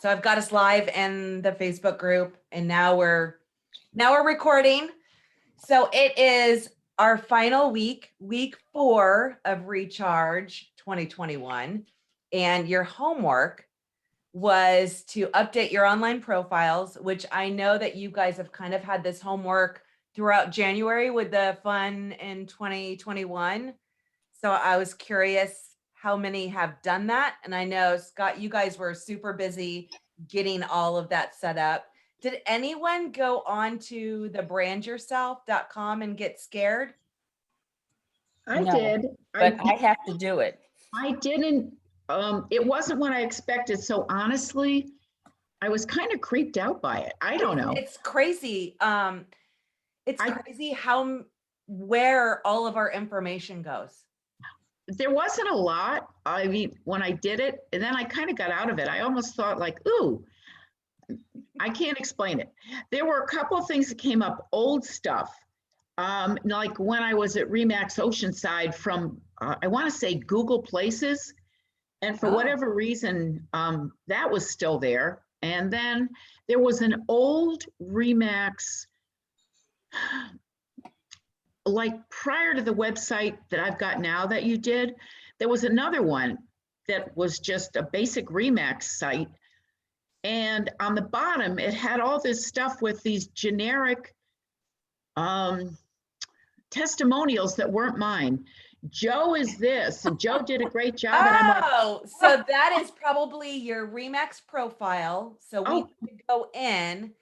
So I've got us live in the Facebook group, and now we're recording. So it is our final week, week 4 of Recharge 2021. And your homework was to update your online profiles, which I know that you guys have kind of had this homework throughout January with the fun in 2021. So I was curious how many have done that. And I know, Scott, you guys were super busy getting all of that set up. Did anyone go on to the brandyourself.com and get scared? I No, did. but I have to do it. I didn't, it wasn't what I expected. So honestly, I was kind of creeped out by it. I don't know. It's crazy. It's crazy where all of our information goes. There wasn't a lot. I mean, when I did it, and then I kind of got out of it, I almost thought like, ooh, I can't explain it. There were a couple of things that came up, old stuff. Like when I was at REMAX Oceanside from, I want to say Google Places. And for whatever reason, that was still there. And then there was an old REMAX, like prior to the website that I've got now that you did, there was another one that was just a basic REMAX site. And on the bottom, it had all this stuff with these generic testimonials that weren't mine. Joe is this, and Joe did a great job. And I'm like, so that is probably your REMAX profile. So we need to go in.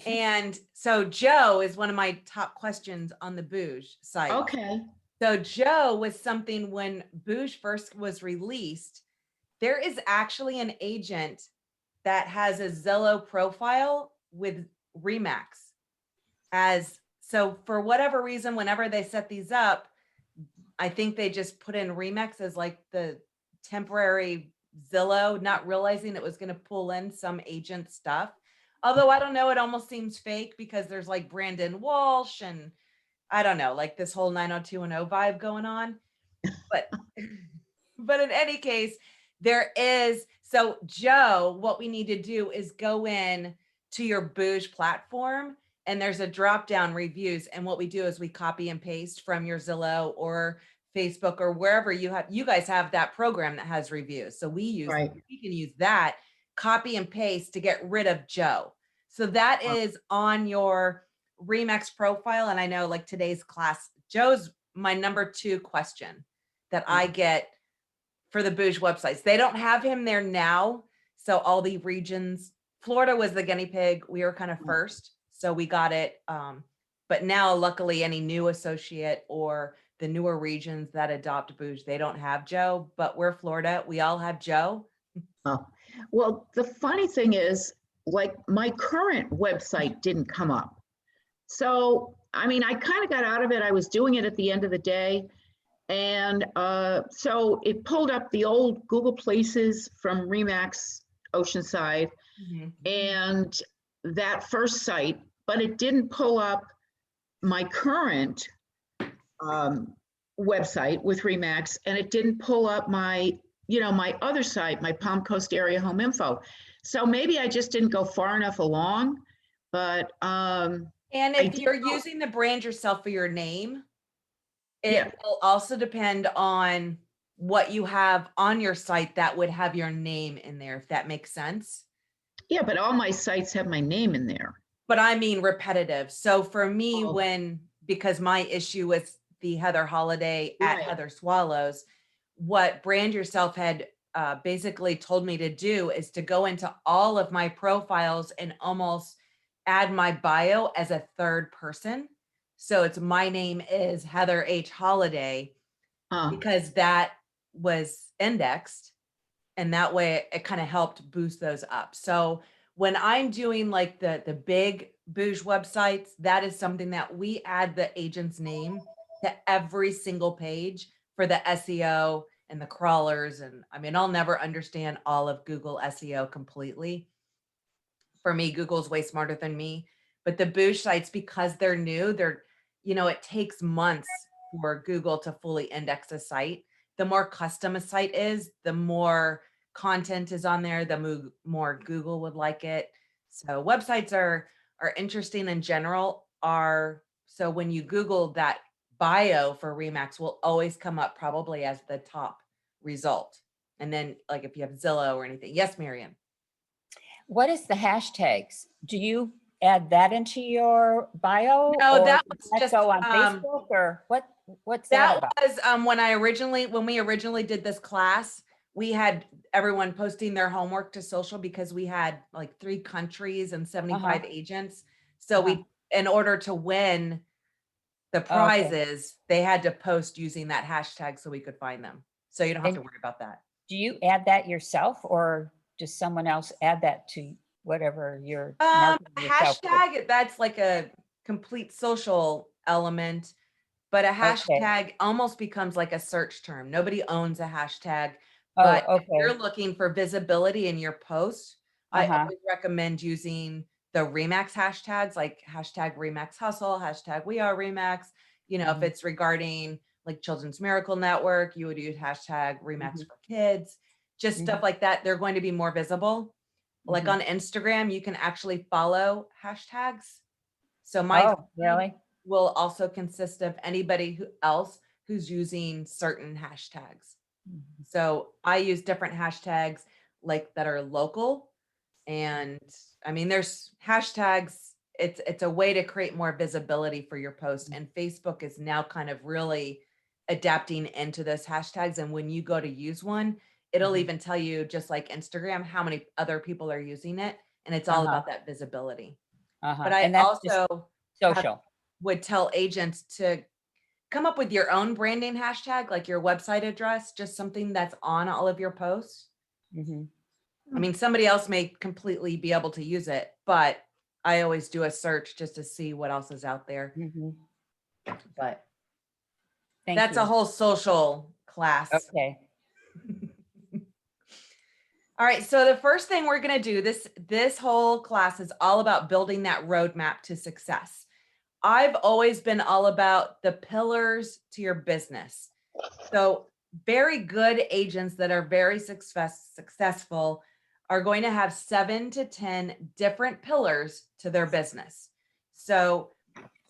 And so Joe is one of my top questions on the Bouge site. okay. So Joe was something when Bouge first was released, there is actually an agent that has a Zillow profile with REMAX. So for whatever reason, whenever they set these up, I think they just put in REMAX as like the temporary Zillow, not realizing it was going to pull in some agent stuff. Although I don't know, it almost seems fake because there's like Brandon Walsh and I don't know, like this whole 90210 vibe going on. But in any case, there is. So Joe, what we need to do is go in to your Bouge platform and there's a drop down reviews. And what we do is we copy and paste from your Zillow or Facebook or wherever you guys have that program that has reviews. So we can use that, copy and paste to get rid of Joe. So that is on your REMAX profile. And I know like today's class, Joe's my number 2 question that I get for the Bouge websites. They don't have him there now. So all the regions, Florida was the guinea pig. We were kind of first. So we got it. But now luckily any new associate or the newer regions that adopt Bouge, they don't have Joe, but we're Florida. We all have Joe. Oh, well, the funny thing is, like my current website didn't come up. So, I mean, I kind of got out of it. I was doing it at the end of the day. And so it pulled up the old Google Places from REMAX Oceanside and that first site, but it didn't pull up my current website with REMAX, and it didn't pull up my, my other site, my Palm Coast Area Home Info. So maybe I just didn't go far enough along, but and if you're using the brand yourself for your name, it will also depend on what you have on your site that would have your name in there, if that makes sense. Yeah, but all my sites have my name in there. But I mean repetitive. So for me, because my issue with the Heather Holiday at Heather Swallows, what Brand Yourself had basically told me to do is to go into all of my profiles and almost add my bio as a third person. So it's my name is Heather H. Holiday because that was indexed. And that way it kind of helped boost those up. So when I'm doing like the big Bouge websites, that is something that we add the agent's name to every single page for the SEO and the crawlers. And I mean, I'll never understand all of Google SEO completely. For me, Google's way smarter than me. But the Bouge sites, because they're new, it takes months for Google to fully index a site. The more custom a site is, the more content is on there, the more Google would like it. So websites are interesting in general. So when you Google that bio for Remax will always come up probably as the top result. And then like if you have Zillow or anything. Yes, Marian. What is the hashtags? Do you add that into your bio? No, or that does was that just, go on Facebook, or what's that that about? was when we originally did this class, we had everyone posting their homework to social because we had like 3 countries and 75 agents. So we, in order to win the Oh, okay. prizes, they had to post using that hashtag so we could find them. So you don't have to worry about that. Do you add that yourself, or does someone else add that to whatever you're marketing yourself with? Hashtag, that's like a complete social element, but a hashtag almost becomes like a search term. Nobody owns a hashtag, but Oh, if you're okay. looking for visibility in your post, I Uh-huh. always recommend using the Remax hashtags, like hashtag Remax Hustle, hashtag We Are Remax. You know, if it's regarding like Children's Miracle Network, you would use hashtag Remax for Kids, just stuff like that. They're going to be more visible. Like on Instagram, you can actually follow hashtags. So my Oh, really? will also consist of anybody else who's using certain hashtags. So I use different hashtags like that are local. And I mean, there's hashtags. It's a way to create more visibility for your post. And Facebook is now kind of really adapting into those hashtags. And when you go to use one, it'll even tell you, just like Instagram, how many other people are using it. And it's all about that visibility. But I And that's just also social. would tell agents to come up with your own branding hashtag, like your website address, just something that's on all of your posts. I mean, somebody else may completely be able to use it, but I always do a search just to see what else is out there. But Thank that's you. a whole social class. Okay. All right. So the first thing we're going to do, this whole class is all about building that roadmap to success. I've always been all about the pillars to your business. So very good agents that are very successful are going to have 7 to 10 different pillars to their business. So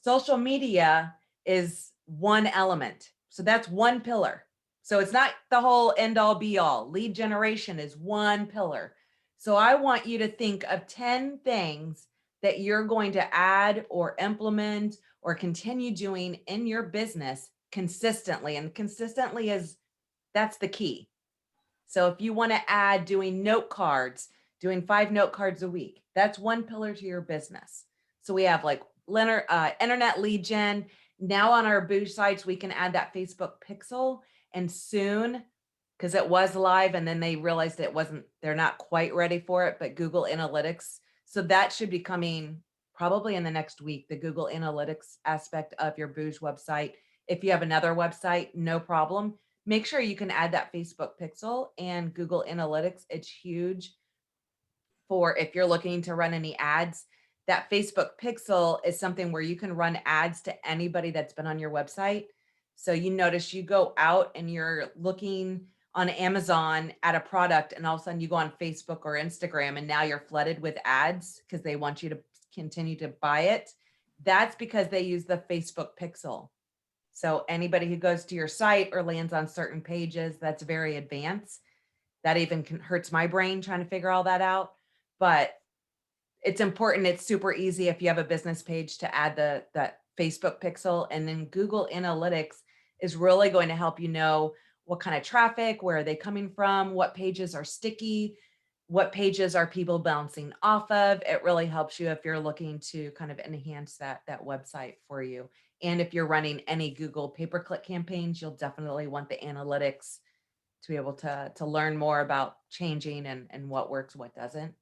social media is one element. So that's one pillar. So it's not the whole end all be all. Lead generation is one pillar. So I want you to think of 10 things that you're going to add or implement or continue doing in your business consistently. And consistently that's the key. So if you want to add doing note cards, doing 5 note cards a week, that's one pillar to your business. So we have like internet lead gen. Now on our boost sites, we can add that Facebook pixel, and soon, because it was live and then they realized they're not quite ready for it, but Google Analytics. So that should be coming probably in the next week, the Google Analytics aspect of your Boost website. If you have another website, no problem. Make sure you can add that Facebook pixel and Google Analytics. It's huge for if you're looking to run any ads. That Facebook pixel is something where you can run ads to anybody that's been on your website. So you notice you go out and you're looking on Amazon at a product, and all of a sudden you go on Facebook or Instagram and now you're flooded with ads because they want you to continue to buy it. That's because they use the Facebook pixel. So anybody who goes to your site or lands on certain pages, that's very advanced. That even hurts my brain trying to figure all that out. But it's important. It's super easy if you have a business page to add that Facebook pixel, and then Google Analytics is really going to help you know what kind of traffic, where are they coming from, what pages are sticky, what pages are people bouncing off of. It really helps you if you're looking to kind of enhance that website for you. And if you're running any Google pay-per-click campaigns, you'll definitely want the analytics to be able to learn more about changing and what works, what doesn't.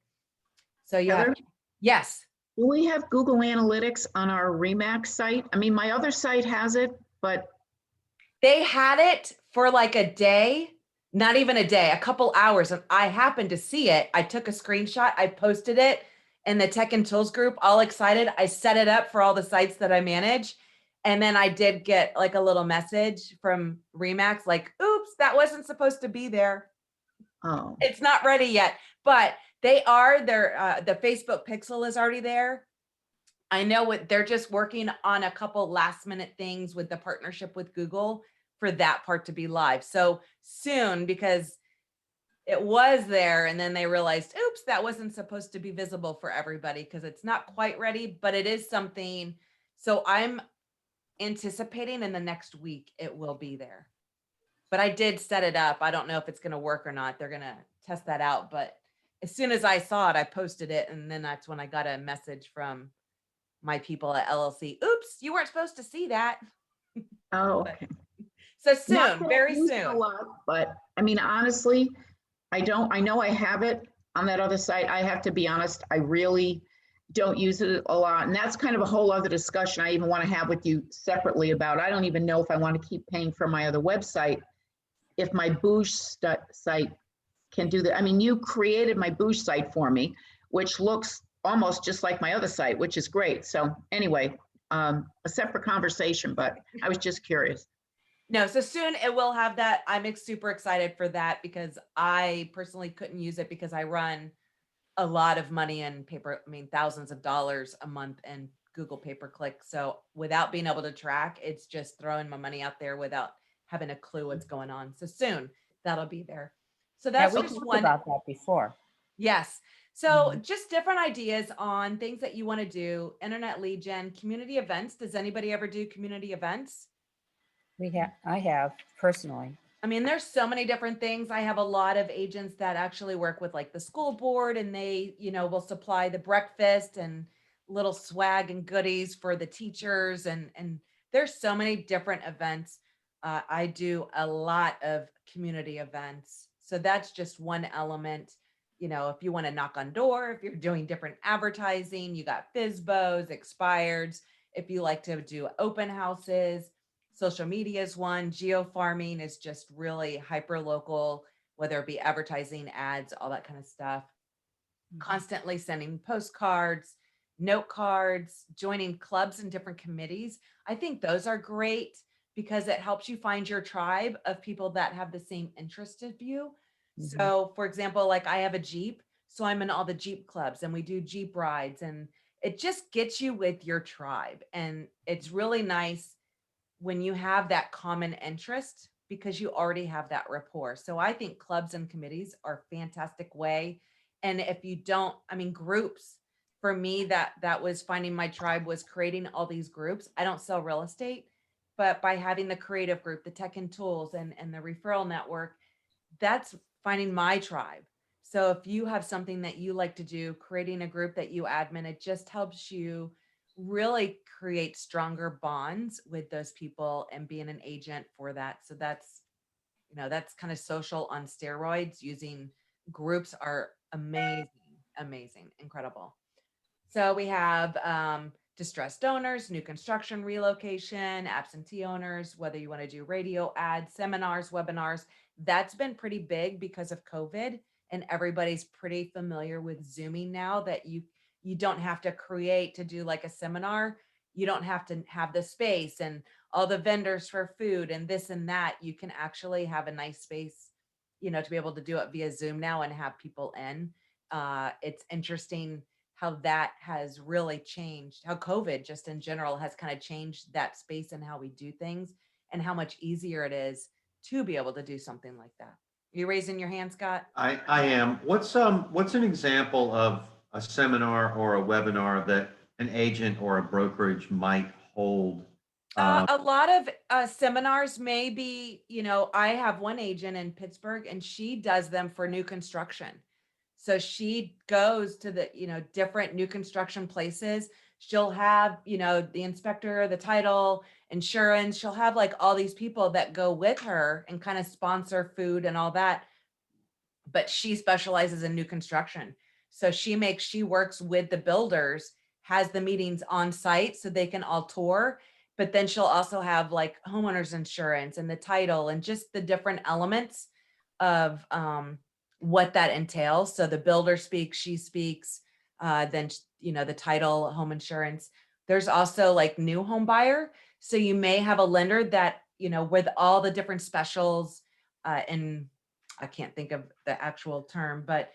So you have, yes. Do we have Google Analytics on our Remax site? I mean, my other site has it, but They had it for like a day, not even a day, a couple hours. And I happened to see it. I took a screenshot, I posted it in the Tech and Tools group, all excited. I set it up for all the sites that I manage. And then I did get like a little message from Remax, like, oops, that wasn't supposed to be there. Oh, It's not ready yet, but they are there. The Facebook pixel is already there. I know what they're just working on a couple last minute things with the partnership with Google for that part to be live. So soon, because it was there and then they realized, oops, that wasn't supposed to be visible for everybody because it's not quite ready, but it is something. So I'm anticipating in the next week it will be there. But I did set it up. I don't know if it's going to work or not. They're going to test that out. But as soon as I saw it, I posted it. And then that's when I got a message from my people at LLC. Oops, you weren't supposed to see that. oh, But- okay. So Not soon, that I very use it a soon. lot, but I mean, honestly, I know I have it on that other site. I have to be honest, I really don't use it a lot. And that's kind of a whole other discussion I even want to have with you separately about. I don't even know if I want to keep paying for my other website, if my Boosh site can do that. I mean, you created my Boosh site for me, which looks almost just like my other site, which is great. So anyway, a separate conversation, but I was just curious. No, so soon it will have that. I'm super excited for that because I personally couldn't use it because I run a lot of money in paper, I mean, thousands of dollars a month in Google pay-per-click. So without being able to track, it's just throwing my money out there without having a clue what's going on. So soon that'll be there. So Yeah, that's we just talked one. about that before. Yes. So just different ideas on things that you want to do, internet lead gen, community events. Does anybody ever do community events? I have personally. I mean, there's so many different things. I have a lot of agents that actually work with like the school board and they, will supply the breakfast and little swag and goodies for the teachers. And there's so many different events. I do a lot of community events. So that's just one element. If you want to knock on door, if you're doing different advertising, you got FISBOs, expireds. If you like to do open houses, social media is one. Geo farming is just really hyper local, whether it be advertising, ads, all that kind of stuff. Constantly sending postcards, note cards, joining clubs and different committees. I think those are great because it helps you find your tribe of people that have the same interest of you. So for example, like I have a Jeep, so I'm in all the Jeep clubs and we do Jeep rides and it just gets you with your tribe. And it's really nice when you have that common interest because you already have that rapport. So I think clubs and committees are a fantastic way. And if you don't, I mean, groups for me, that was finding my tribe was creating all these groups. I don't sell real estate, but by having the creative group, the tech and tools and the referral network, that's finding my tribe. So if you have something that you like to do, creating a group that you admin, it just helps you really create stronger bonds with those people and being an agent for that. So that's kind of social on steroids. Using groups are amazing, amazing, incredible. So we have distressed owners, new construction, relocation, absentee owners, whether you want to do radio ads, seminars, webinars. That's been pretty big because of COVID, and everybody's pretty familiar with Zooming now that you don't have to create to do like a seminar. You don't have to have the space and all the vendors for food and this and that. You can actually have a nice space, to be able to do it via Zoom now and have people in. It's interesting how that has really changed, how COVID just in general has kind of changed that space and how we do things and how much easier it is to be able to do something like that. Are you raising your hand, Scott? I am. What's an example of a seminar or a webinar that an agent or a brokerage might hold? A lot of seminars may be, I have one agent in Pittsburgh and she does them for new construction. So she goes to the, different new construction places. She'll have, the inspector, the title, insurance. She'll have like all these people that go with her and kind of sponsor food and all that. But she specializes in new construction. So she works with the builders, has the meetings on site so they can all tour. But then she'll also have like homeowners insurance and the title and just the different elements of what that entails. So the builder speaks, she speaks, then, the title, home insurance. There's also like new home buyer. So you may have a lender that, with all the different specials and I can't think of the actual term, but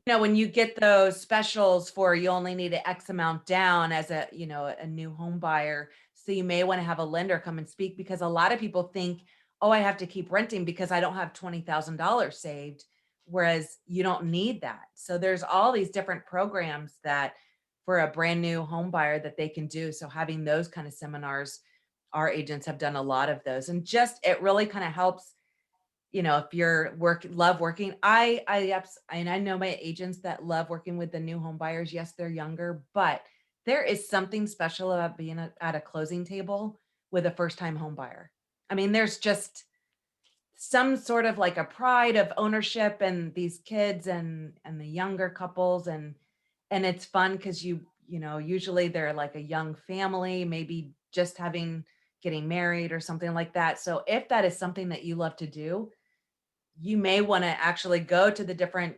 you know, when you get those specials for you only need an X amount down as a, you know, a new home buyer. So you may want to have a lender come and speak, because a lot of people think, oh, I have to keep renting because I don't have $20,000 saved. Whereas you don't need that. So there's all these different programs that for a brand new home buyer that they can do. So having those kind of seminars, our agents have done a lot of those, and just, it really kind of helps, you know, if you're love working. And I know my agents that love working with the new home buyers. Yes, they're younger, but there is something special about being at a closing table with a first time home buyer. I mean, there's just some sort of like a pride of ownership and these kids and the younger couples, and it's fun because you know, usually they're like a young family, maybe just getting married or something like that. So if that is something that you love to do, you may want to actually go to the different,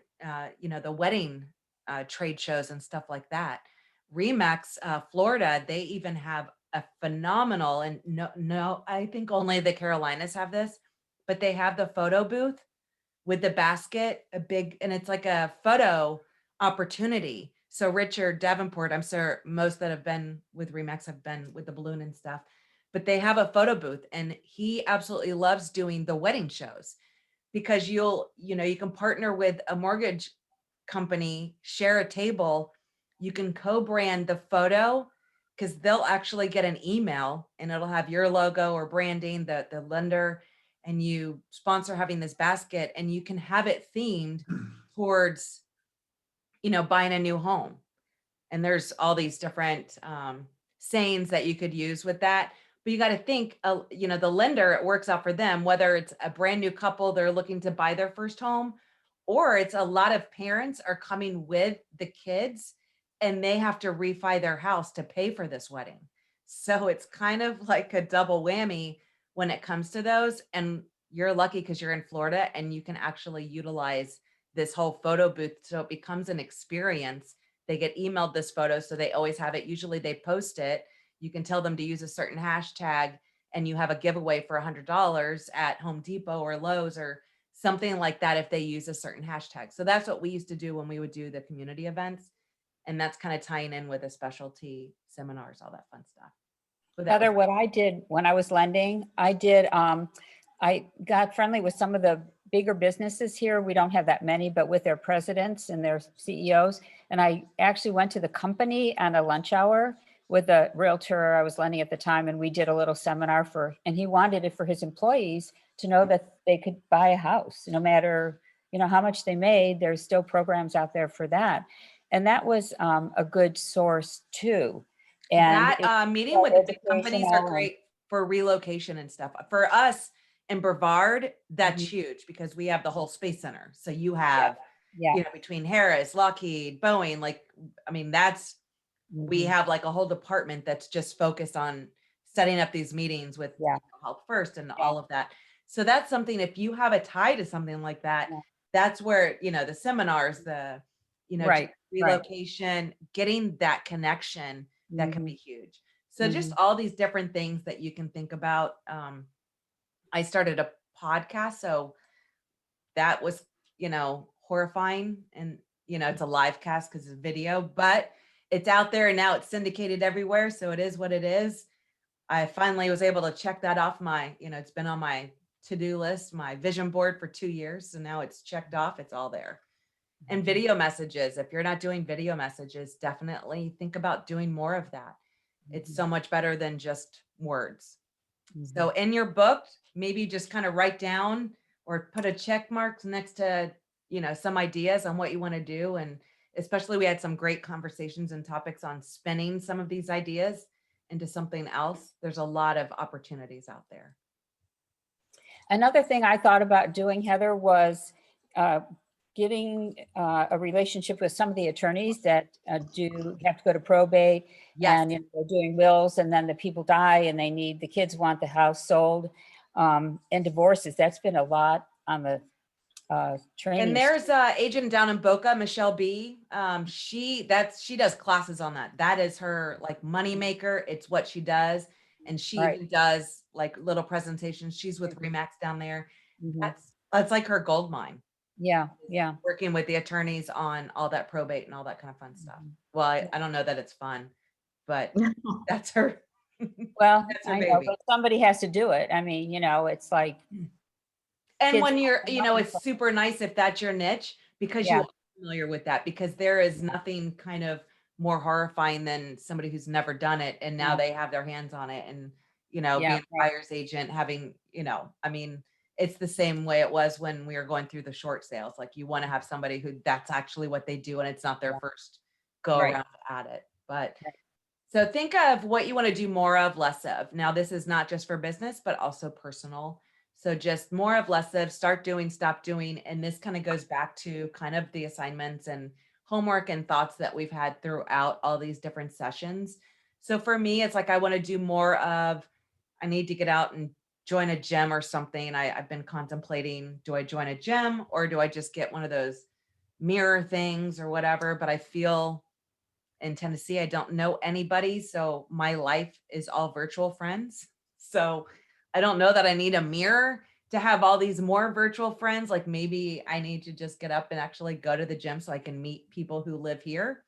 you know, the wedding trade shows and stuff like that. Remax, Florida, they even have a phenomenal, and no, I think only the Carolinas have this, but they have the photo booth with the basket, a big, and it's like a photo opportunity. So Richard Davenport, I'm sure most that have been with Remax have been with the balloon and stuff, but they have a photo booth, and he absolutely loves doing the wedding shows, because you know, you can partner with a mortgage company, share a table, you can co-brand the photo, because they'll actually get an email and it'll have your logo or branding, the lender, and you sponsor having this basket, and you can have it themed towards, you know, buying a new home. And there's all these different sayings that you could use with that. But you got to think, you know, the lender, it works out for them, whether it's a brand new couple, they're looking to buy their first home, or it's a lot of parents are coming with the kids and they have to refi their house to pay for this wedding. So it's kind of like a double whammy when it comes to those. And you're lucky because you're in Florida and you can actually utilize this whole photo booth. So it becomes an experience. They get emailed this photo, so they always have it. Usually they post it. You can tell them to use a certain hashtag, and you have a giveaway for $100 at Home Depot or Lowe's or something like that if they use a certain hashtag. So that's what we used to do when we would do the community events. And that's kind of tying in with the specialty seminars, all that fun stuff. So that Heather, was- what I did when I was lending, I got friendly with some of the bigger businesses here. We don't have that many, but with their presidents and their CEOs. And I actually went to the company on a lunch hour with a realtor I was lending at the time. And we did a little seminar and he wanted it for his employees to know that they could buy a house, no matter, you know, how much they made. There's still programs out there for that. And that was a good source too. And that meeting with the big companies are great for relocation and stuff. For us in Brevard, that's huge because we have the whole space center. So you have, you know, between Harris, Lockheed, Boeing, like, I mean, that's, we have like a whole department that's just focused on setting up these meetings with Health First and all of that. So that's something, if you have a tie to something like that, that's where, you know, the seminars, the, you know, relocation, getting that connection, that can be huge. So just all these different things that you can think about. I started a podcast, so that was, you know, horrifying. And, you know, it's a live cast because it's video, but it's out there and now it's syndicated everywhere. So it is what it is. I finally was able to check that off my, you know, it's been on my to-do list, my vision board for 2 years. So now it's checked off, it's all there. And video messages, if you're not doing video messages, definitely think about doing more of that. It's so much better than just words. So in your book, maybe just kind of write down or put a check mark next to, you know, some ideas on what you want to do. And especially we had some great conversations and topics on spinning some of these ideas into something else. There's a lot of opportunities out there. Another thing I thought about doing, Heather, was getting a relationship with some of the attorneys that do have to go to probate and, you know, they're doing wills, and then the people die and the kids want the house sold, and divorces. That's been a lot on the training. And there's a agent down in Boca, Michelle B. She does classes on that. That is her like money maker. It's what she does. And she even does like little presentations. She's with Remax down there. It's like her gold mine, Yeah, yeah. working with the attorneys on all that probate and all that kind of fun stuff. Mhm. Well, I don't know that it's fun, but that's her, Well, that's her I know, baby. but somebody has to do it. I mean, it's like And kids. when you're, growing up and it's stuff. super nice if that's your niche because you Yeah, are familiar with that, because there is nothing kind of more horrifying than somebody who's never done it and now no, they have their hands on it and, yeah, being a right. buyer's agent, having, I mean, it's the same way it was when we were going through the short sales. Like you want to have somebody who that's actually what they do and it's not their Yeah, first go right, around at it. But right. so think of what you want to do more of, less of. Now, this is not just for business, but also personal. So just more of, less of, start doing, stop doing. And this kind of goes back to kind of the assignments and homework and thoughts that we've had throughout all these different sessions. So for me, it's like I want to do more of, I need to get out and join a gym or something. I've been contemplating, do I join a gym or do I just get one of those mirror things or whatever? But I feel in Tennessee, I don't know anybody. So my life is all virtual friends. So I don't know that I need a mirror to have all these more virtual friends. Like maybe I need to just get up and actually go to the gym so I can meet people who live here.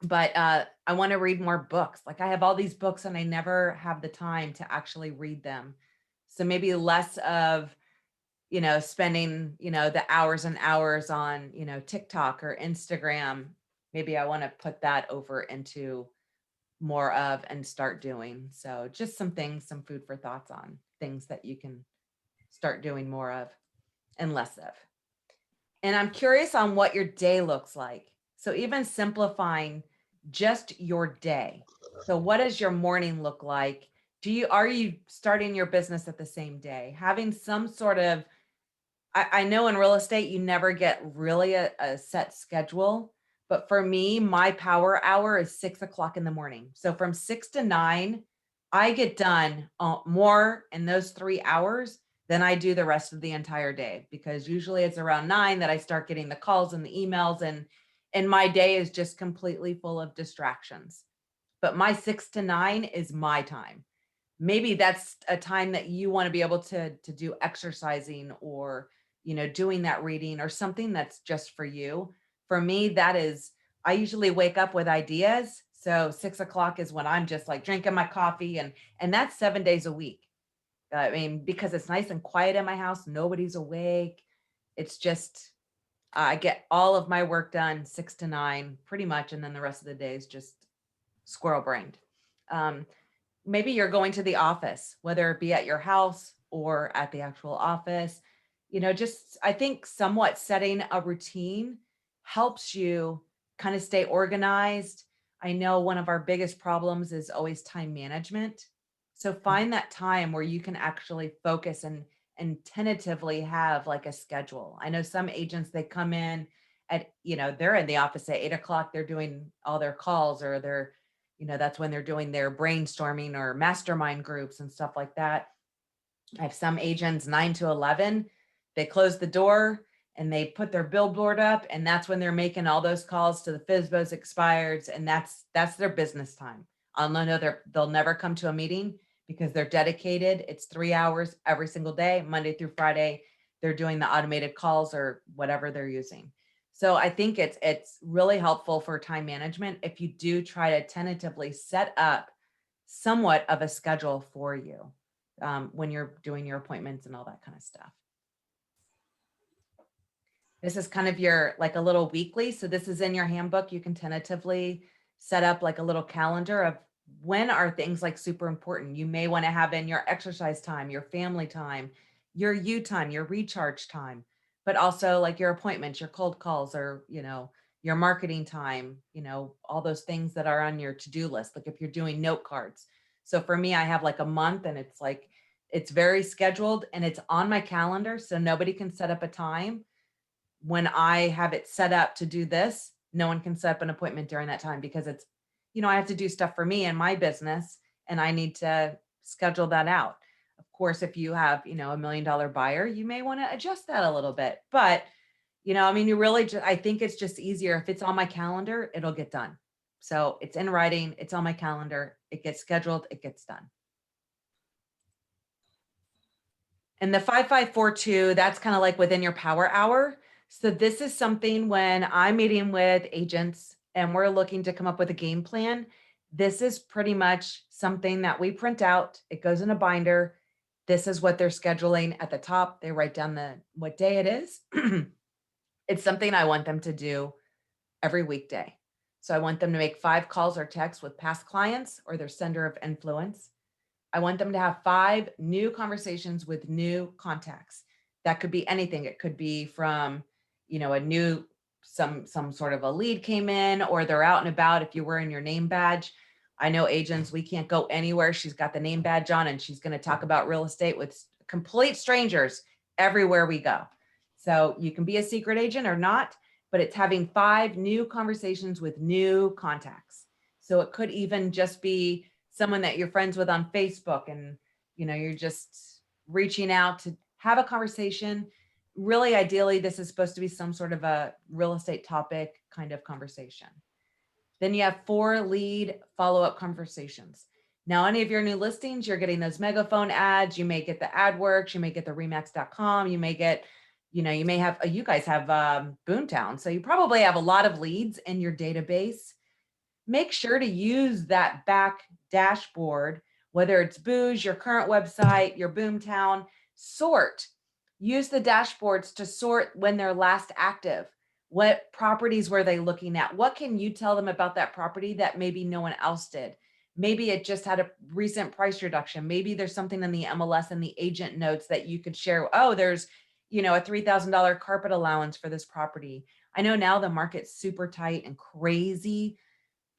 But I want to read more books. Like I have all these books and I never have the time to actually read them. So maybe less of, spending, the hours and hours on, TikTok or Instagram. Maybe I want to put that over into more of and start doing. So just some things, some food for thoughts on things that you can start doing more of and less of. And I'm curious on what your day looks like. So even simplifying just your day. So what does your morning look like? Are you starting your business at the same day? Having some sort of, I know in real estate, you never get really a set schedule. But for me, my power hour is 6 o'clock in the morning. So from 6 to 9, I get done more in those 3 hours than I do the rest of the entire day, because usually it's around 9 that I start getting the calls and the emails, and my day is just completely full of distractions. But my 6 to 9 is my time. Maybe that's a time that you want to be able to do exercising or doing that reading or something that's just for you. For me, that is, I usually wake up with ideas. So 6 o'clock is when I'm just like drinking my coffee, and that's 7 days a week. I mean, because it's nice and quiet in my house, nobody's awake. It's just I get all of my work done 6 to 9 pretty much, and then the rest of the day is just squirrel brained. Um, Maybe you're going to the office, whether it be at your house or at the actual office. Just I think somewhat setting a routine helps you kind of stay organized. I know one of our biggest problems is always time management. So find that time where you can actually focus and tentatively have like a schedule. I know some agents, they come in at, they're in the office at 8 o'clock, they're doing all their calls, or they're, that's when they're doing their brainstorming or mastermind groups and stuff like that. I have some agents 9 to 11, they close the door and they put their billboard up, and that's when they're making all those calls to the FSBOs, expireds, and that's their business time. I'll know they'll never come to a meeting because they're dedicated. It's 3 hours every single day, Monday through Friday. They're doing the automated calls or whatever they're using. So I think it's really helpful for time management if you do try to tentatively set up somewhat of a schedule for you when you're doing your appointments and all that kind of stuff. This is kind of your like a little weekly. So this is in your handbook. You can tentatively set up like a little calendar of when are things like super important. You may want to have in your exercise time, your family time, your you time, your recharge time, but also like your appointments, your cold calls, or, your marketing time, all those things that are on your to-do list. Like if you're doing note cards. So for me, I have like a month, and it's like, it's very scheduled and it's on my calendar. So nobody can set up a time when I have it set up to do this. No one can set up an appointment during that time because it's, I have to do stuff for me and my business, and I need to schedule that out. Of course, if you have, $1 million buyer, you may want to adjust that a little bit. But, I mean, you really just, I think it's just easier if it's on my calendar, it'll get done. So it's in writing, it's on my calendar, it gets scheduled, it gets done. And the 5542, that's kind of like within your power hour. So this is something when I'm meeting with agents and we're looking to come up with a game plan. This is pretty much something that we print out. It goes in a binder. This is what they're scheduling at the top. They write down what day it is. It's something I want them to do every weekday. So I want them to make 5 calls or texts with past clients or their center of influence. I want them to have 5 new conversations with new contacts. That could be anything. It could be from, a new, some sort of a lead came in, or they're out and about. If you're wearing your name badge, I know agents, we can't go anywhere. She's got the name badge on and she's going to talk about real estate with complete strangers everywhere we go. So you can be a secret agent or not, but it's having 5 new conversations with new contacts. So it could even just be someone that you're friends with on Facebook and, you're just reaching out to have a conversation. Really, ideally, this is supposed to be some sort of a real estate topic kind of conversation. Then you have 4 lead follow-up conversations. Now, any of your new listings, you're getting those megaphone ads. You may get the AdWorks, you may get the remax.com, you may get, you may have, you guys have Boomtown. So you probably have a lot of leads in your database. Make sure to use that back dashboard, whether it's Booz, your current website, your Boomtown, sort. Use the dashboards to sort when they're last active. What properties were they looking at? What can you tell them about that property that maybe no one else did? Maybe it just had a recent price reduction. Maybe there's something in the MLS and the agent notes that you could share. Oh, there's, a $3,000 carpet allowance for this property. I know now the market's super tight and crazy,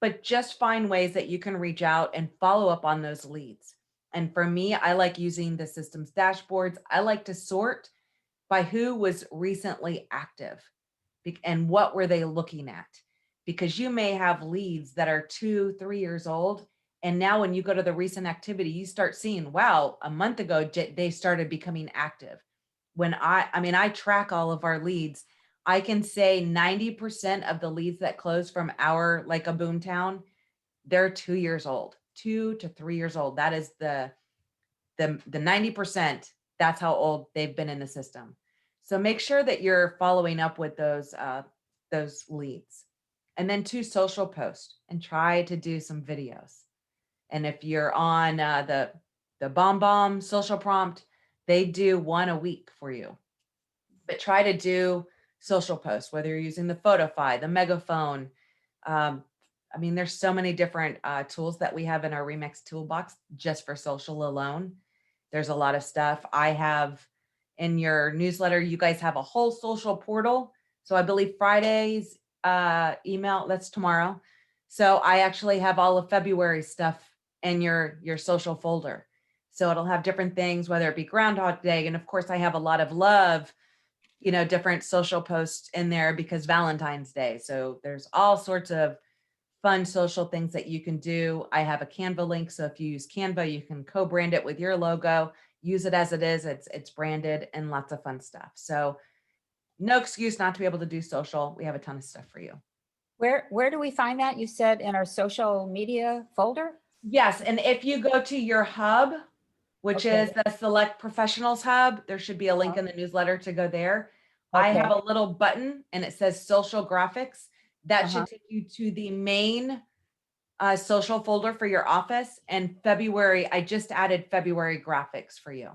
but just find ways that you can reach out and follow up on those leads. And for me, I like using the system's dashboards. I like to sort by who was recently active and what were they looking at? Because you may have leads that are 2-3 years old. And now when you go to the recent activity, you start seeing, wow, a month ago, they started becoming active. When I track all of our leads. I can say 90% of the leads that close from like a Boomtown, they're 2 years old, 2 to 3 years old. That is the 90%. That's how old they've been in the system. So make sure that you're following up with those leads. And then 2 social posts and try to do some videos. And if you're on the BombBomb social prompt, they do 1 a week for you. But try to do social posts, whether you're using the Photify, the Megaphone. There's so many different tools that we have in our Remix toolbox just for social alone. There's a lot of stuff. I have in your newsletter, you guys have a whole social portal. So I believe Friday's email, that's tomorrow. So I actually have all of February stuff in your social folder. So it'll have different things, whether it be Groundhog Day. And of course, I have a lot of love, different social posts in there because Valentine's Day. So there's all sorts of fun social things that you can do. I have a Canva link. So if you use Canva, you can co-brand it with your logo, use it as it is. It's branded and lots of fun stuff. So no excuse not to be able to do social. We have a ton of stuff for you. Where do we find that? You said in our social media folder? Yes. And if you go to your hub, which is the Select Professionals Hub, there should be a link in the newsletter to go there. I have a little button and it says social graphics. That should take you to the main social folder for your office. And February, I just added February graphics for you.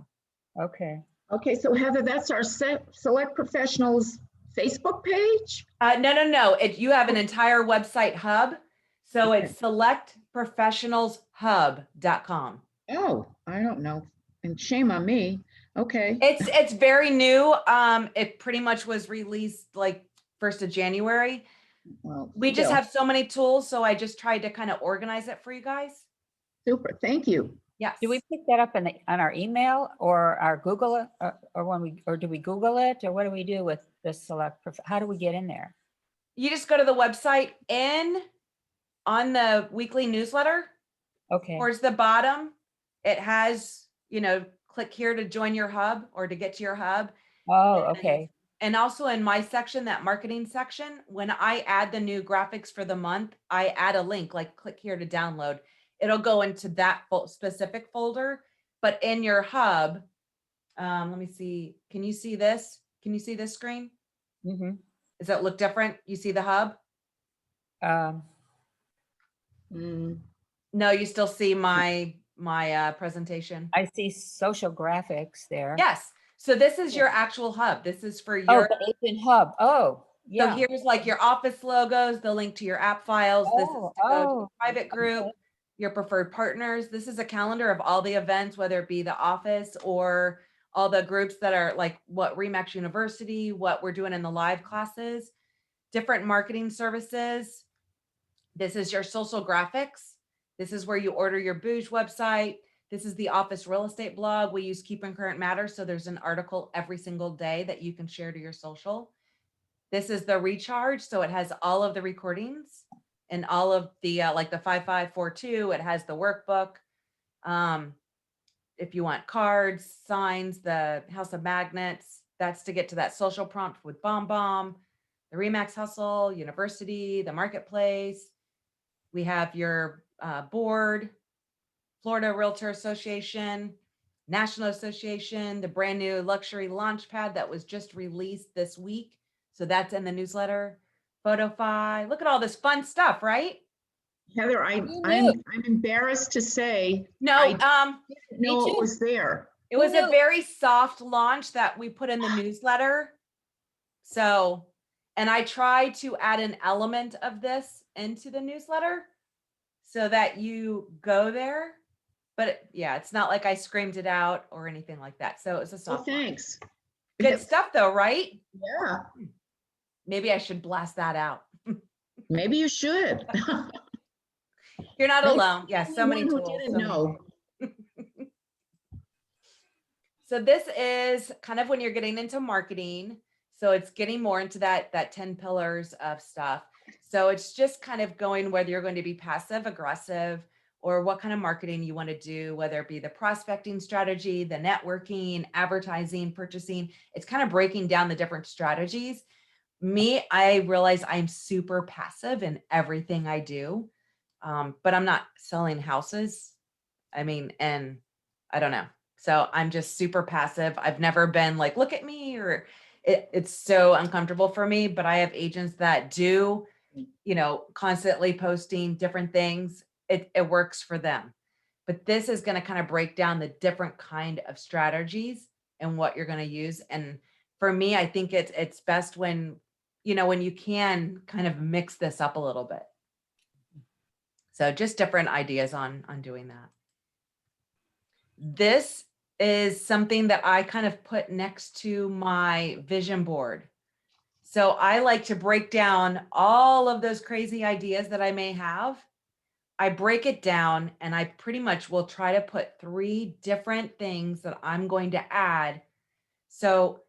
Okay. Okay, so Heather, that's our Select Professionals Facebook page? No. You have an entire website hub. So it's selectprofessionalshub.com. Oh, I don't know. And shame on me. Okay. It's very new. It pretty much was released like 1st of January. Well, We just have so many tools. So I just tried to kind of organize it for you guys. super. Thank you. Yes. Do we pick that up on our email or our Google or do we Google it, or what do we do with the how do we get in there? You just go to the website on the weekly newsletter. Okay. Towards the bottom, it has, click here to join your hub or to get to your hub. Oh, okay. And also in my section, that marketing section, when I add the new graphics for the month, I add a link, like click here to download. It'll go into that specific folder, but in your hub, Let me see. Can you see this? Can you see this screen? Mhm. Does that look different? You see the hub? Um, Mm, No, you still see my presentation. I see social graphics there. Yes. So this is your actual hub. This is for Oh, your, the agent hub. Oh, so yeah. here's like your office logos, the link to your app files. This is Oh, to go to oh, the private group, okay. your preferred partners. This is a calendar of all the events, whether it be the office or all the groups that are like what Remax University, what we're doing in the live classes, different marketing services. This is your social graphics. This is where you order your Booge website. This is the office real estate blog. We use Keep in Current Matter. So there's an article every single day that you can share to your social. This is the recharge. So it has all of the recordings and all of the, like the 5542, it has the workbook. If you want cards, signs, the House of Magnets, that's to get to that social prompt with Bomb Bomb, the Remax Hustle, University, the Marketplace. We have your board, Florida Realtor Association, National Association, the brand new luxury launchpad that was just released this week. So that's in the newsletter. PhotoFi. Look at all this fun stuff, right? Heather, Who I'm knew? embarrassed to say No, I didn't Me know it too. was there. it Who was a knew? very soft launch that we put in the newsletter. So, and I try to add an element of this into the newsletter so that you go there. But yeah, it's not like I screamed it out or anything like that. So it's a Oh, soft launch. thanks. Good stuff though, right? Yeah, Maybe I should blast that out. maybe you should. You're not Maybe alone. Yes, so many anyone who tools. didn't So many know. things. So this is kind of when you're getting into marketing. So it's getting more into that 10 pillars of stuff. So it's just kind of going whether you're going to be passive, aggressive, or what kind of marketing you want to do, whether it be the prospecting strategy, the networking, advertising, purchasing. It's kind of breaking down the different strategies. Me, I realize I'm super passive in everything I do, but I'm not selling houses. I mean, and I don't know. So I'm just super passive. I've never been like, look at me, or it's so uncomfortable for me. But I have agents that do, constantly posting different things. It works for them. But this is going to kind of break down the different kind of strategies and what you're going to use. And for me, I think it's best when, when you can kind of mix this up a little bit. So just different ideas on doing that. This is something that I kind of put next to my vision board. So I like to break down all of those crazy ideas that I may have. I break it down and I pretty much will try to put 3 different things that I'm going to add. So,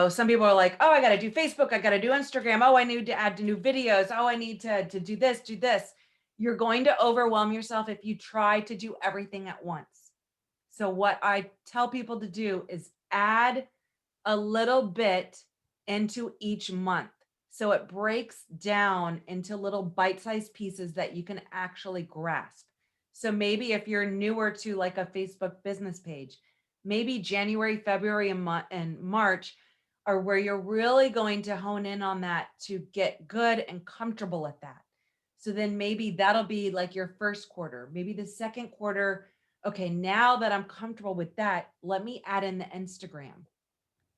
some people are like, oh, I got to do Facebook. I got to do Instagram. Oh, I need to add new videos. Oh, I need to do this, do this. You're going to overwhelm yourself if you try to do everything at once. So what I tell people to do is add a little bit into each month. So it breaks down into little bite-sized pieces that you can actually grasp. So maybe if you're newer to like a Facebook business page, maybe January, February, and March are where you're really going to hone in on that to get good and comfortable at that. So then maybe that'll be like your first quarter, maybe the second quarter. Okay, now that I'm comfortable with that, let me add in the Instagram.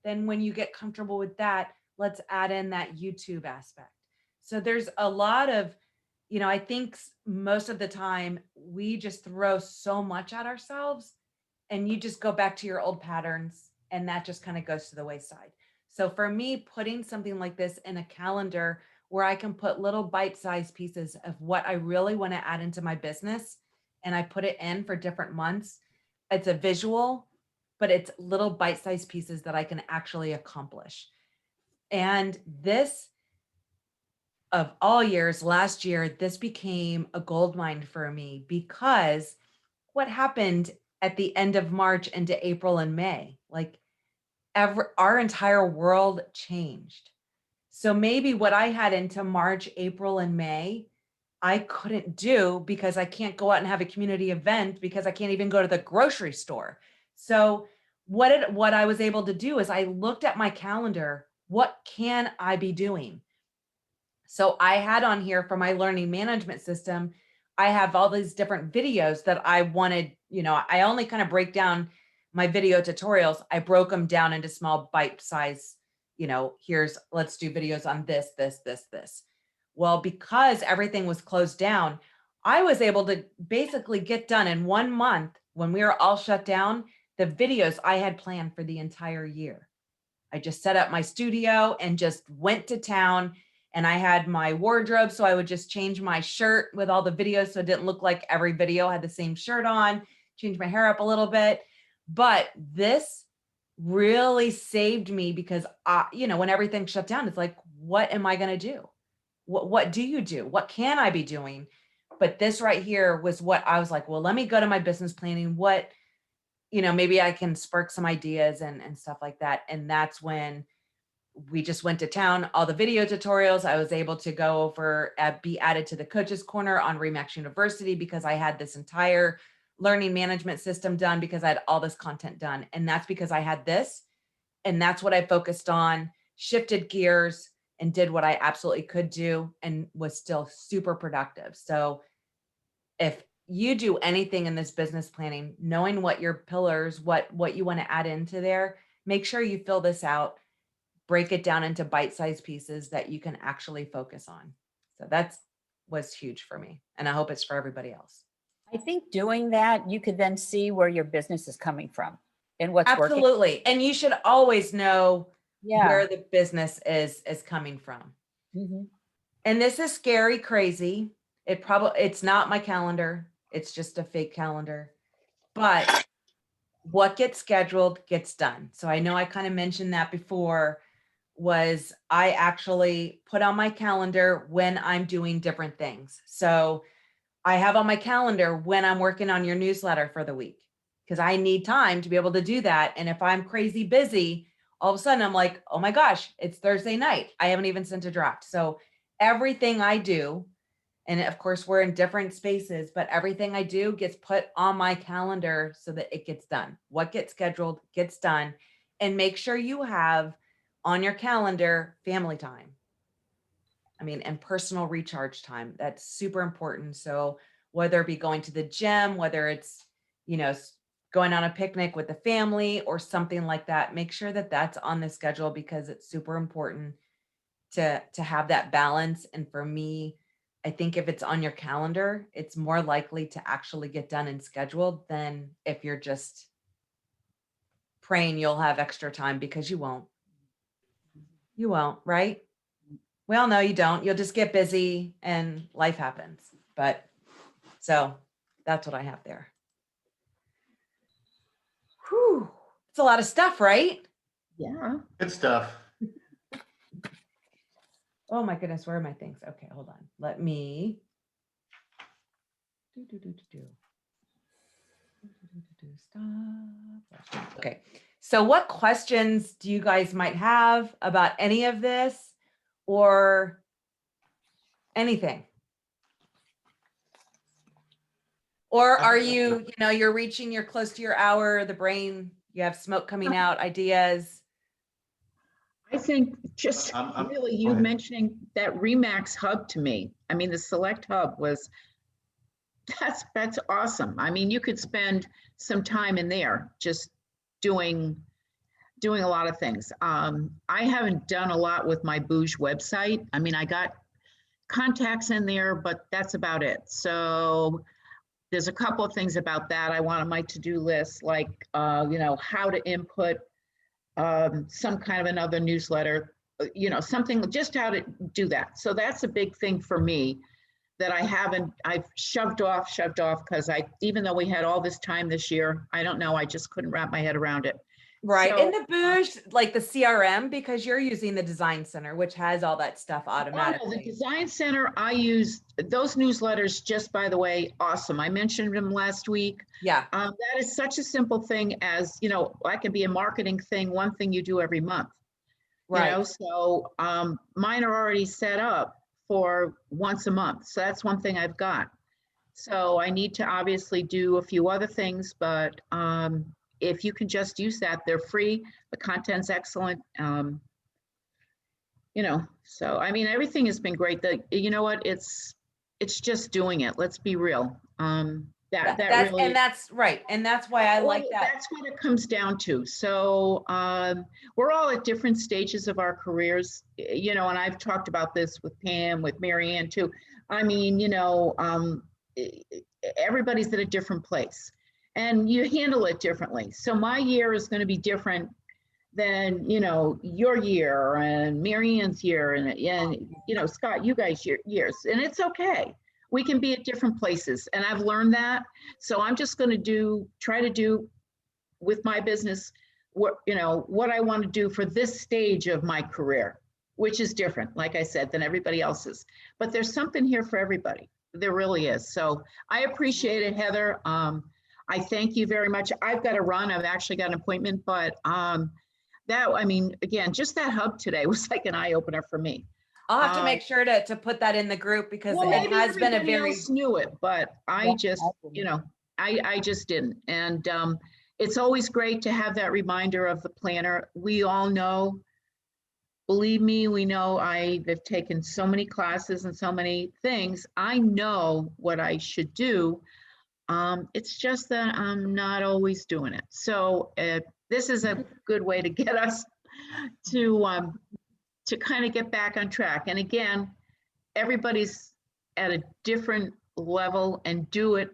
Then when you get comfortable with that, let's add in that YouTube aspect. So there's a lot of, I think most of the time we just throw so much at ourselves and you just go back to your old patterns and that just kind of goes to the wayside. So for me, putting something like this in a calendar where I can put little bite-sized pieces of what I really want to add into my business and I put it in for different months, it's a visual, but it's little bite-sized pieces that I can actually accomplish. And this, of all years, last year, this became a gold mine for me because what happened at the end of March into April and May, like our entire world changed. So maybe what I had into March, April, and May, I couldn't do because I can't go out and have a community event because I can't even go to the grocery store. So what I was able to do is I looked at my calendar. What can I be doing? So I had on here for my learning management system, I have all these different videos that I wanted, I only kind of break down my video tutorials. I broke them down into small bite size, let's do videos on this, this, this, this. Well, because everything was closed down, I was able to basically get done in 1 month when we were all shut down, the videos I had planned for the entire year. I just set up my studio and just went to town, and I had my wardrobe. So I would just change my shirt with all the videos. So it didn't look like every video had the same shirt on, change my hair up a little bit. But this really saved me because when everything shut down, it's like, what am I going to do? What do you do? What can I be doing? But this right here was what I was like, well, let me go to my business planning. Maybe I can spark some ideas and stuff like that. And that's when we just went to town, all the video tutorials. I was able to go over, be added to the coaches corner on REMAX University because I had this entire learning management system done because I had all this content done. And that's because I had this, and that's what I focused on, shifted gears and did what I absolutely could do and was still super productive. So if you do anything in this business planning, knowing what your pillars, what you want to add into there, make sure you fill this out, break it down into bite-sized pieces that you can actually focus on. So was huge for me. And I hope it's for everybody else. I think doing that, you could then see where your business is coming from and what's working. Absolutely. And you should always know Yeah. where the business is coming from. Mhm. And this is scary, crazy. It's not my calendar. It's just a fake calendar. But what gets scheduled gets done. So I know I kind of mentioned that before, was I actually put on my calendar when I'm doing different things. So I have on my calendar when I'm working on your newsletter for the week, because I need time to be able to do that. And if I'm crazy busy, all of a sudden I'm like, oh my gosh, it's Thursday night. I haven't even sent a draft. So everything I do, and of course we're in different spaces, but everything I do gets put on my calendar so that it gets done. What gets scheduled gets done. And make sure you have on your calendar family time. And personal recharge time. That's super important. So whether it be going to the gym, whether it's, going on a picnic with the family or something like that, make sure that that's on the schedule because it's super important to have that balance. And for me, I think if it's on your calendar, it's more likely to actually get done and scheduled than if you're just praying you'll have extra time, because you won't. You won't, right? We all know you don't. You'll just get busy and life happens. But so that's what I have there. Whew. It's a lot of stuff, right? Yeah. Good stuff. Oh my goodness, where are my things? Okay, hold on. Let me. Stop. Okay. So what questions do you guys might have about any of this or anything? Or are you, you're close to your hour, the brain, you have smoke coming out, ideas? I think just I'm- really go you ahead. mentioning that REMAX hub to me. The Select Hub that's awesome. You could spend some time in there just doing a lot of things. I haven't done a lot with my Bouge website. I got contacts in there, but that's about it. So there's a couple of things about that I want on my to-do list, like how to input some kind of another newsletter, something, just how to do that. So that's a big thing for me that I've shoved off because even though we had all this time this year, I don't know, I just couldn't wrap my head around it. Right. So, And the Bouge, like the CRM, because you're using the Design Center, which has all that stuff Oh, no, automatically. the Design Center, I use those newsletters, just by the way, awesome. I mentioned them last week. Yeah. That is such a simple thing as, that can be a marketing thing, one thing you do every month. Right. So mine are already set up for once a month. So that's one thing I've got. So I need to obviously do a few other things, but if you can just use that, they're free. The content's excellent. You know, so I mean, everything has been great. You know what? It's just doing it. Let's be real. That That's, really, and that's right. And that's why I like that. that's what it comes down to. So we're all at different stages of our careers, you know, and I've talked about this with Pam, with Mary Ann too. I mean, you know, everybody's at a different place and you handle it differently. So my year is going to be different than, you know, your year and Mary Ann's year and you know, Scott, you guys years, and it's okay. We can be at different places, and I've learned that. So I'm just going to try to do with my business what, you know, what I want to do for this stage of my career, which is different, like I said, than everybody else's. But there's something here for everybody. There really is. So I appreciate it, Heather. I thank you very much. I've got to run. I've actually got an appointment, but I mean, again, just that hub today was like an eye opener for me. I'll have to make sure to put that in the group because Well, it maybe has been a everybody very, else knew it, but I Yeah, just, I didn't. you know, I just didn't. And it's always great to have that reminder of the planner. We all know, believe me, we know I've taken so many classes and so many things. I know what I should do. It's just that I'm not always doing it. So this is a good way to get us to kind of get back on track. And again, everybody's at a different level and do it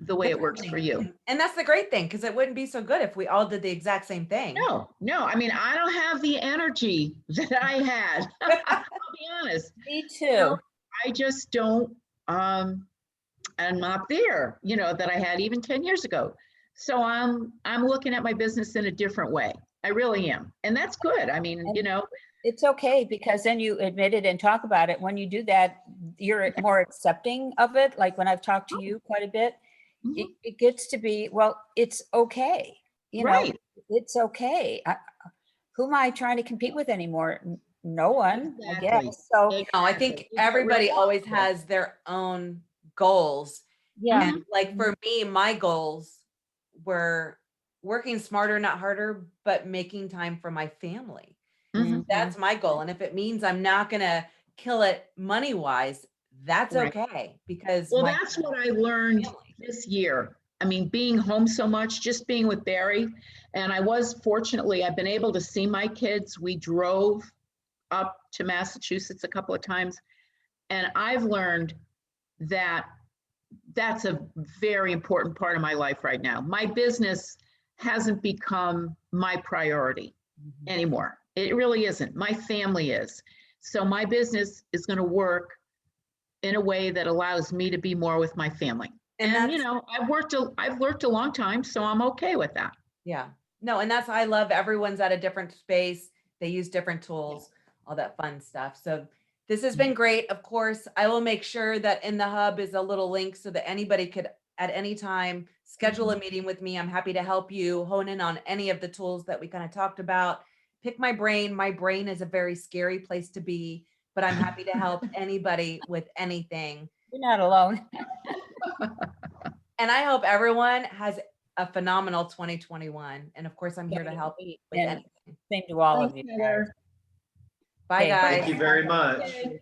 the way it works for you. and that's the great thing because it wouldn't be so good if we all did the exact same thing. No, I mean, I don't have the energy that I had. I'll be honest. Me You know, too. I just don't, I'm not there, you know, that I had even 10 years ago. So I'm looking at my business in a different way. I really am. And that's good. I mean, you know, It's okay because then you admit it and talk about it. When you do that, you're more accepting of it. Like when I've talked to you quite a bit, it gets to be, well, it's okay. You know, right. it's okay. Who am I trying to compete with anymore? No one, I Exactly. guess. So No, I think Exactly. You get everybody real always comfortable. has their own goals. yeah, And like for me, my goals were working smarter, not harder, but making time for my family. Mhm. That's my goal. And if it means I'm not going to kill it money wise, that's Right. okay because Well, my that's what I learned family. this year. I mean, being home so much, just being with Barry, and I was fortunately, I've been able to see my kids. We drove up to Massachusetts a couple of times, and I've learned that that's a very important part of my life right now. My business hasn't become my priority anymore. It really isn't. My family is. So my business is going to work in a way that allows me to be more with my family. And you know, I've worked a long time, so I'm okay with that. Yeah. No, and that's, I love everyone's at a different space. They use different tools, all that fun stuff. So this has been great. Of course, I will make sure that in the hub is a little link so that anybody could at any time schedule a meeting with me. I'm happy to help you hone in on any of the tools that we kind of talked about. Pick my brain. My brain is a very scary place to be, but I'm happy to help anybody with anything. you're not alone. And I hope everyone has a phenomenal 2021. And of course, I'm here to help with And anything. same to all of Thanks, you. Heather. Bye, Okay. guys. Thank you very much. Okay.